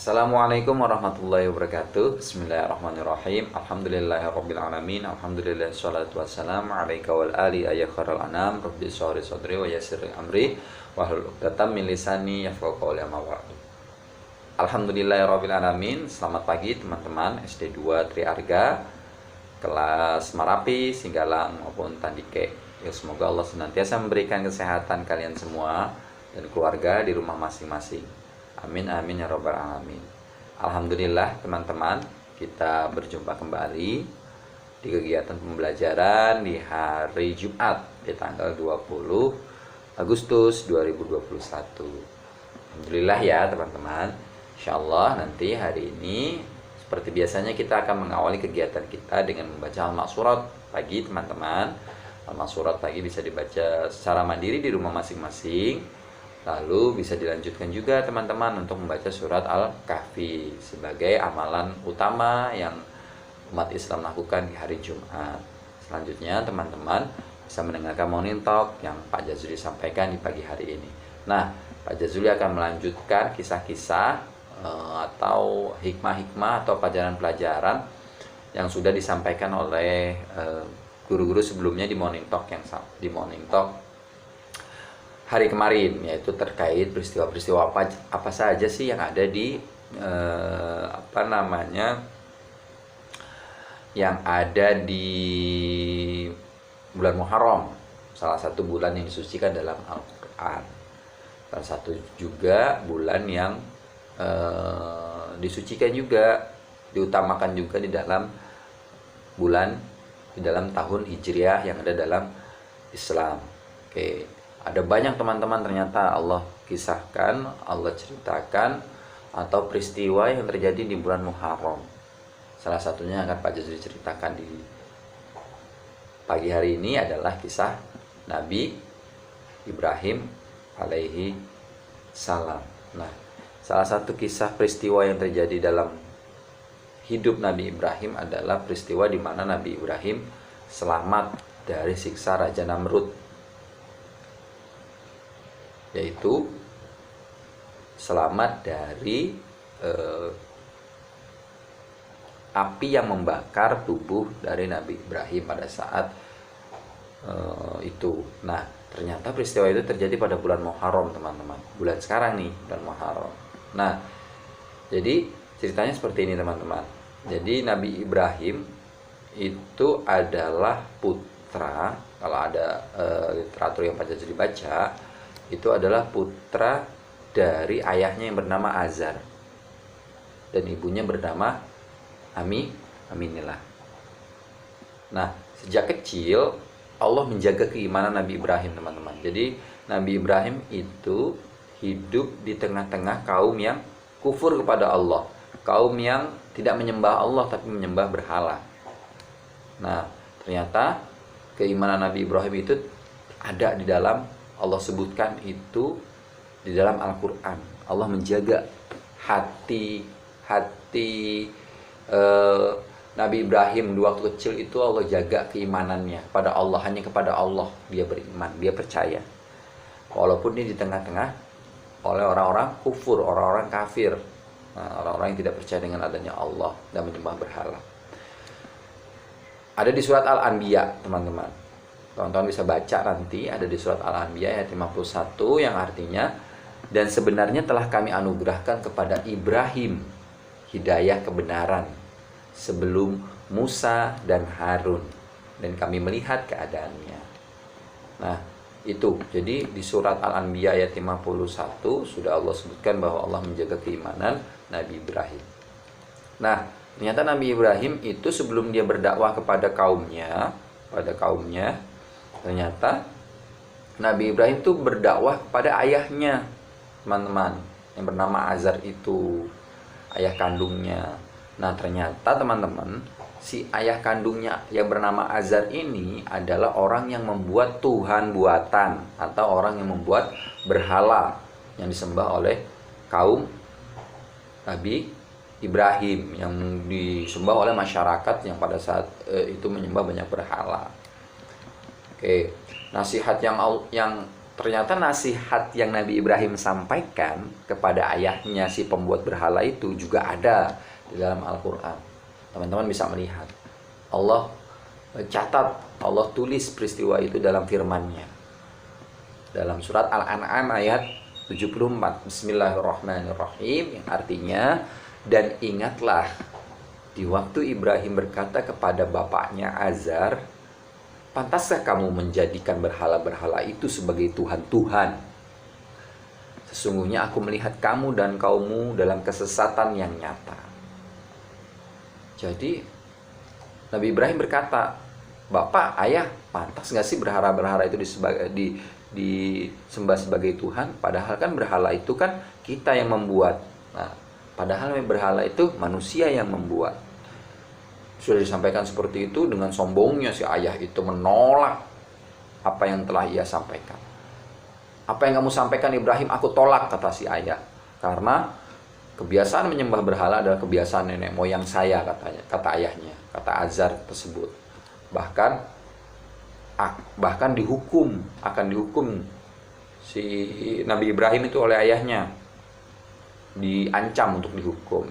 Assalamualaikum warahmatullahi wabarakatuh. Bismillahirrahmanirrahim. Alhamdulillahirrabbilalamin. Alhamdulillah salatu wassalamu alaika wal ali ayya kharal anam. Rabbi sholli sadri wa yassir amri wahlul 'uqdatam min lisani yafqahu qawli amma ba'du. Alhamdulillahirrabbilalamin. Selamat pagi teman-teman SD 2 Triarga kelas Marapi, Singgalang maupun Tandike. Ya, semoga Allah senantiasa memberikan kesehatan kalian semua dan keluarga di rumah masing-masing. Amin amin ya robbal alamin. Alhamdulillah teman-teman, kita berjumpa kembali di kegiatan pembelajaran di hari Jumat di tanggal 20 Agustus 2021. Alhamdulillah ya teman-teman. Insyaallah nanti hari ini seperti biasanya kita akan mengawali kegiatan kita dengan membaca Al-Maqsurat pagi teman-teman. Al-Maqsurat pagi bisa dibaca secara mandiri di rumah masing-masing. Lalu bisa dilanjutkan juga teman-teman untuk membaca surat Al-Kahfi sebagai amalan utama yang umat Islam lakukan di hari Jumat. Selanjutnya teman-teman bisa mendengarkan Morning Talk yang Pak Jazuli sampaikan di pagi hari ini. Nah, Pak Jazuli akan melanjutkan kisah-kisah atau hikmah-hikmah atau pelajaran-pelajaran yang sudah disampaikan oleh guru-guru sebelumnya di Morning Talk hari kemarin, yaitu terkait peristiwa-peristiwa apa saja sih yang ada di yang ada di bulan Muharram, salah satu bulan yang disucikan dalam Al-Quran. Salah satu juga bulan yang disucikan juga, diutamakan juga di dalam tahun Hijriah yang ada dalam Islam. Oke. Ada banyak teman-teman ternyata Allah kisahkan, Allah ceritakan atau peristiwa yang terjadi di bulan Muharram. Salah satunya akan Pak Jazuli ceritakan di pagi hari ini adalah kisah Nabi Ibrahim alaihi salam. Nah, salah satu kisah peristiwa yang terjadi dalam hidup Nabi Ibrahim adalah peristiwa di mana Nabi Ibrahim selamat dari siksa Raja Namrud, yaitu selamat dari api yang membakar tubuh dari Nabi Ibrahim pada saat itu. Nah, ternyata peristiwa itu terjadi pada bulan Muharram teman-teman, bulan sekarang nih, bulan Muharram. Nah, jadi ceritanya seperti ini teman-teman. Jadi Nabi Ibrahim itu adalah putra, kalau ada literatur yang Pak Jazuli baca, itu adalah putra dari ayahnya yang bernama Azar dan ibunya bernama Aminillah. Nah, sejak kecil Allah menjaga keimanan Nabi Ibrahim teman-teman. Jadi Nabi Ibrahim itu hidup di tengah-tengah kaum yang kufur kepada Allah, kaum yang tidak menyembah Allah tapi menyembah berhala. Nah, ternyata keimanan Nabi Ibrahim itu ada di dalam, Allah sebutkan itu di dalam Al-Quran. Allah menjaga hati Nabi Ibrahim di waktu kecil itu. Allah jaga keimanannya pada Allah, hanya kepada Allah dia beriman, dia percaya. Walaupun dia di tengah-tengah oleh orang-orang kufur, orang-orang kafir, orang-orang yang tidak percaya dengan adanya Allah dan menyembah berhala. Ada di surat Al-Anbiya teman-teman. Teman-teman bisa baca nanti, ada di surat Al-Anbiya ayat 51 yang artinya, dan sebenarnya telah kami anugerahkan kepada Ibrahim hidayah kebenaran sebelum Musa dan Harun, dan kami melihat keadaannya. Nah, itu. Jadi di surat Al-Anbiya ayat 51 sudah Allah sebutkan bahwa Allah menjaga keimanan Nabi Ibrahim. Nah, ternyata Nabi Ibrahim itu sebelum dia berdakwah kepada kaumnya, ternyata Nabi Ibrahim itu berdakwah kepada ayahnya teman-teman, yang bernama Azar itu, ayah kandungnya. Nah, ternyata teman-teman, si ayah kandungnya yang bernama Azar ini adalah orang yang membuat Tuhan buatan atau orang yang membuat berhala yang disembah oleh kaum Nabi Ibrahim, yang disembah oleh masyarakat yang pada saat itu menyembah banyak berhala. Oke, nasihat yang ternyata nasihat yang Nabi Ibrahim sampaikan kepada ayahnya si pembuat berhala itu juga ada di dalam Al-Quran. Teman-teman bisa melihat Allah catat, Allah tulis peristiwa itu dalam firman-Nya dalam surat Al-An'am ayat 74. Bismillahirrahmanirrahim, yang artinya, dan ingatlah di waktu Ibrahim berkata kepada bapaknya Azar, pantaskah kamu menjadikan berhala-berhala itu sebagai Tuhan-Tuhan? Sesungguhnya aku melihat kamu dan kaummu dalam kesesatan yang nyata. Jadi Nabi Ibrahim berkata, Bapak, Ayah, pantas gak sih berhala-berhala itu disembah sebagai Tuhan? Padahal kan berhala itu kan kita yang membuat. Nah, padahal berhala itu manusia yang membuat. Sudah disampaikan seperti itu, dengan sombongnya si ayah itu menolak apa yang telah ia sampaikan. Apa yang kamu sampaikan Ibrahim, aku tolak, kata si ayah. Karena kebiasaan menyembah berhala adalah kebiasaan nenek moyang saya, kata ayahnya, kata Azar tersebut. Bahkan akan dihukum si Nabi Ibrahim itu oleh ayahnya, diancam untuk dihukum.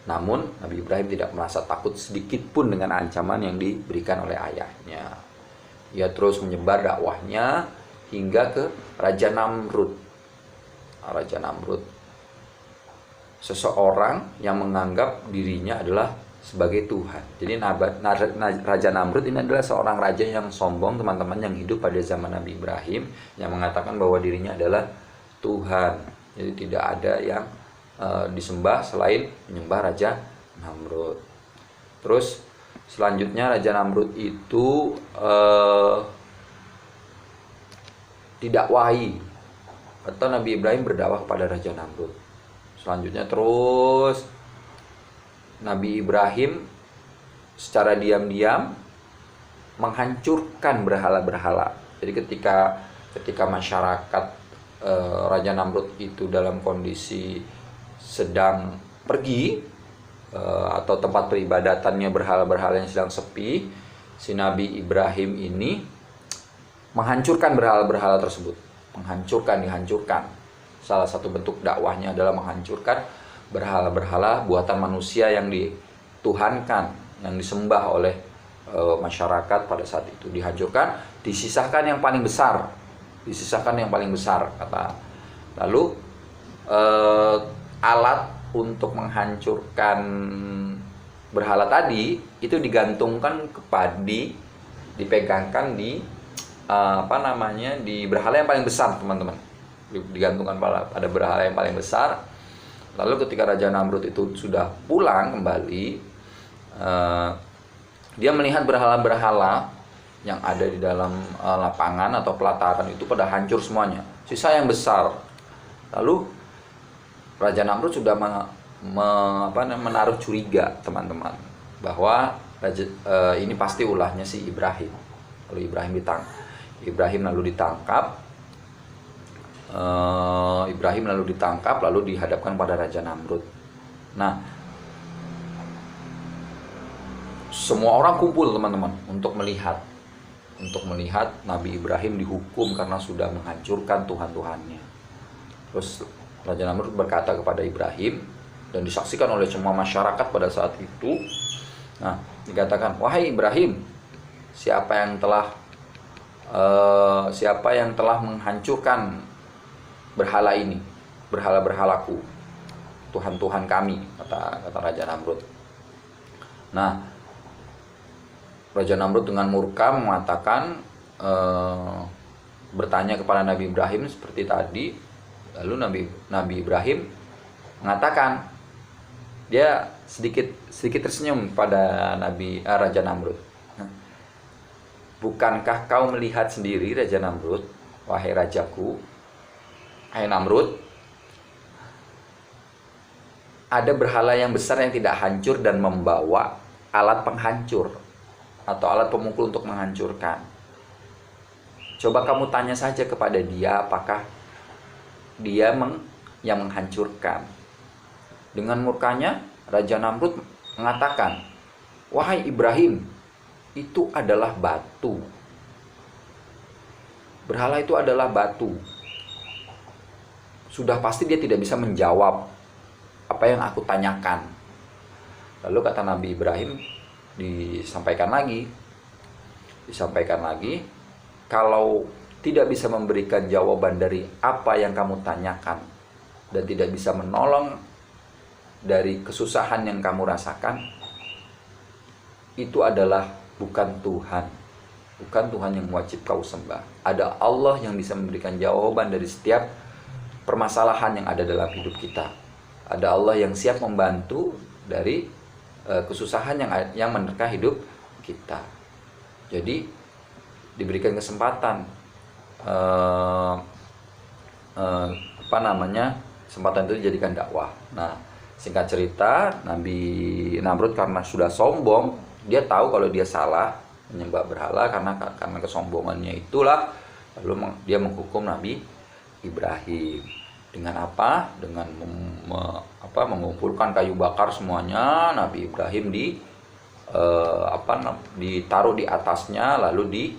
Namun Nabi Ibrahim tidak merasa takut sedikit pun dengan ancaman yang diberikan oleh ayahnya. Ia terus menyebar dakwahnya hingga ke Raja Namrud. Raja Namrud, seseorang yang menganggap dirinya adalah sebagai Tuhan. Jadi Raja Namrud ini adalah seorang raja yang sombong, teman-teman, yang hidup pada zaman Nabi Ibrahim, yang mengatakan bahwa dirinya adalah Tuhan. Jadi tidak ada yang disembah selain menyembah Raja Namrud. Terus selanjutnya Raja Namrud itu didakwahi, atau Nabi Ibrahim berdakwah kepada Raja Namrud. Selanjutnya terus Nabi Ibrahim secara diam-diam menghancurkan berhala-berhala. Jadi ketika masyarakat Raja Namrud itu dalam kondisi sedang pergi, atau tempat peribadatannya berhala-berhala yang sedang sepi, si Nabi Ibrahim ini menghancurkan berhala-berhala tersebut. Dihancurkan. Salah satu bentuk dakwahnya adalah menghancurkan berhala-berhala buatan manusia yang dituhankan, yang disembah oleh masyarakat pada saat itu. Dihancurkan, disisahkan yang paling besar, kata. Lalu alat untuk menghancurkan berhala tadi itu digantungkan dipegangkan di di berhala yang paling besar, teman-teman. Digantungkan pada berhala yang paling besar. Lalu ketika Raja Namrud itu sudah pulang kembali, dia melihat berhala-berhala yang ada di dalam lapangan atau pelataran itu pada hancur semuanya, sisa yang besar. Lalu Raja Namrud sudah menaruh curiga, teman-teman, bahwa ini pasti ulahnya si Ibrahim. Lalu Ibrahim lalu ditangkap, lalu dihadapkan pada Raja Namrud. Nah, semua orang kumpul, teman-teman, untuk melihat Nabi Ibrahim dihukum karena sudah menghancurkan Tuhan-Tuhannya. Terus Raja Namrud berkata kepada Ibrahim, dan disaksikan oleh semua masyarakat pada saat itu. Nah, dikatakan, wahai Ibrahim, siapa yang telah menghancurkan berhala ini, berhala-berhalaku, Tuhan-Tuhan kami, kata Raja Namrud. Nah, Raja Namrud dengan murka mengatakan, bertanya kepada Nabi Ibrahim seperti tadi. Lalu Nabi Ibrahim mengatakan, dia sedikit tersenyum pada Raja Namrud. Bukankah kau melihat sendiri, Raja Namrud, wahai rajaku, hai Namrud, ada berhala yang besar yang tidak hancur dan membawa alat penghancur atau alat pemukul untuk menghancurkan. Coba kamu tanya saja kepada dia, apakah dia yang menghancurkan. Dengan murkanya, Raja Namrud mengatakan, wahai Ibrahim, itu adalah batu. Berhala itu adalah batu. Sudah pasti dia tidak bisa menjawab apa yang aku tanyakan. Lalu kata Nabi Ibrahim, disampaikan lagi, kalau tidak bisa memberikan jawaban dari apa yang kamu tanyakan dan tidak bisa menolong dari kesusahan yang kamu rasakan, itu adalah bukan Tuhan yang wajib kau sembah. Ada Allah yang bisa memberikan jawaban dari setiap permasalahan yang ada dalam hidup kita. Ada Allah yang siap membantu dari kesusahan yang menerka hidup kita. Jadi diberikan kesempatan kesempatan itu dijadikan dakwah. Nah, singkat cerita, Nabi Namrud karena sudah sombong, dia tahu kalau dia salah menyembah berhala karena kesombongannya itulah, lalu dia menghukum Nabi Ibrahim dengan apa? Dengan mengumpulkan kayu bakar semuanya. Nabi Ibrahim ditaruh di atasnya, lalu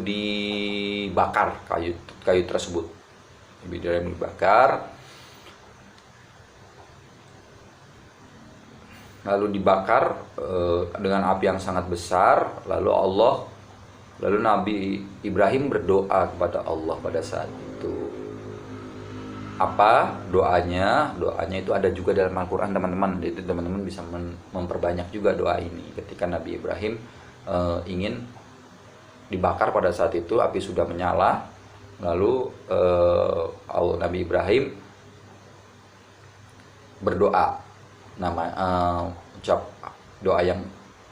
dibakar kayu tersebut. Nabi Ibrahim dibakar dengan api yang sangat besar. Lalu Nabi Ibrahim berdoa kepada Allah pada saat itu. Apa doanya? Doanya itu ada juga dalam Al-Quran, teman-teman. Jadi teman-teman bisa memperbanyak juga doa ini. Ketika Nabi Ibrahim ingin dibakar pada saat itu, api sudah menyala. Lalu Nabi Ibrahim berdoa. Ucap doa yang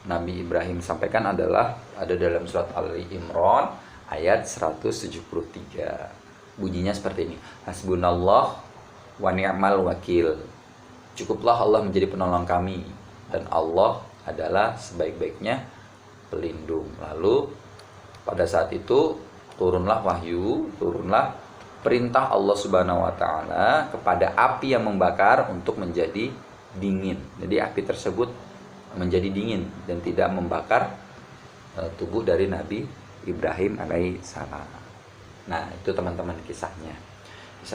Nabi Ibrahim sampaikan adalah ada dalam surat Ali Imran ayat 173. Bunyinya seperti ini. Hasbunallah wa ni'mal wakil. Cukuplah Allah menjadi penolong kami dan Allah adalah sebaik-baiknya pelindung. Lalu pada saat itu turunlah perintah Allah Subhanahu wa taala kepada api yang membakar untuk menjadi dingin. Jadi api tersebut menjadi dingin dan tidak membakar tubuh dari Nabi Ibrahim alaihissalam. Nah, itu teman-teman kisah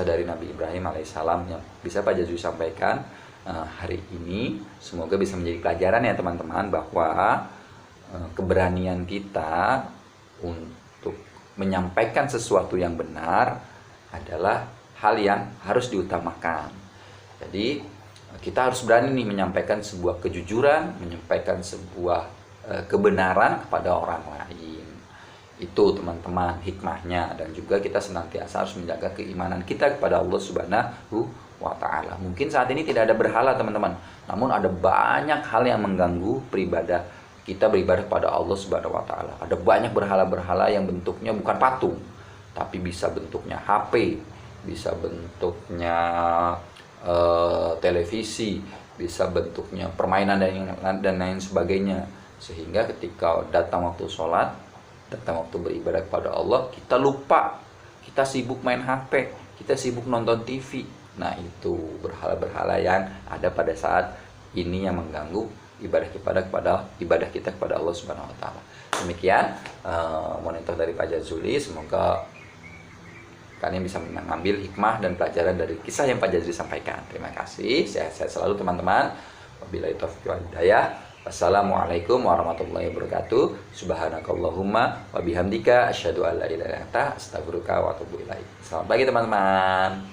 dari Nabi Ibrahim alaihissalam yang bisa Pak Jazuli sampaikan hari ini. Semoga bisa menjadi pelajaran ya teman-teman, bahwa keberanian kita untuk menyampaikan sesuatu yang benar adalah hal yang harus diutamakan. Jadi kita harus berani nih menyampaikan sebuah kejujuran, menyampaikan sebuah kebenaran kepada orang lain. Itu teman-teman hikmahnya. Dan juga kita senantiasa harus menjaga keimanan kita kepada Allah Subhanahu wa ta'ala. Mungkin saat ini tidak ada berhala teman-teman, namun ada banyak hal yang mengganggu kita beribadah kepada Allah Subhanahu wa ta'ala. Ada banyak berhala-berhala yang bentuknya bukan patung, tapi bisa bentuknya HP, bisa bentuknya televisi, bisa bentuknya permainan dan lain sebagainya. Sehingga ketika datang waktu sholat, datang waktu beribadah kepada Allah, kita lupa, kita sibuk main HP, kita sibuk nonton TV. Nah, itu berhala-berhala yang ada pada saat ini yang mengganggu ibadah kita kepada Allah Subhanahu wa taala. Demikian monitor dari Pak Jazuli. Semoga kalian bisa mengambil hikmah dan pelajaran dari kisah yang Pak Jazuli sampaikan. Terima kasih. Sehat-sehat selalu teman-teman. Wabillahi taufiq wal hidayah. Wassalamualaikum warahmatullahi wabarakatuh. Subhanakallahumma wa bihamdika asyhadu an la ilaha illa anta astaghfiruka wa atubu ilaik. Selamat pagi teman-teman.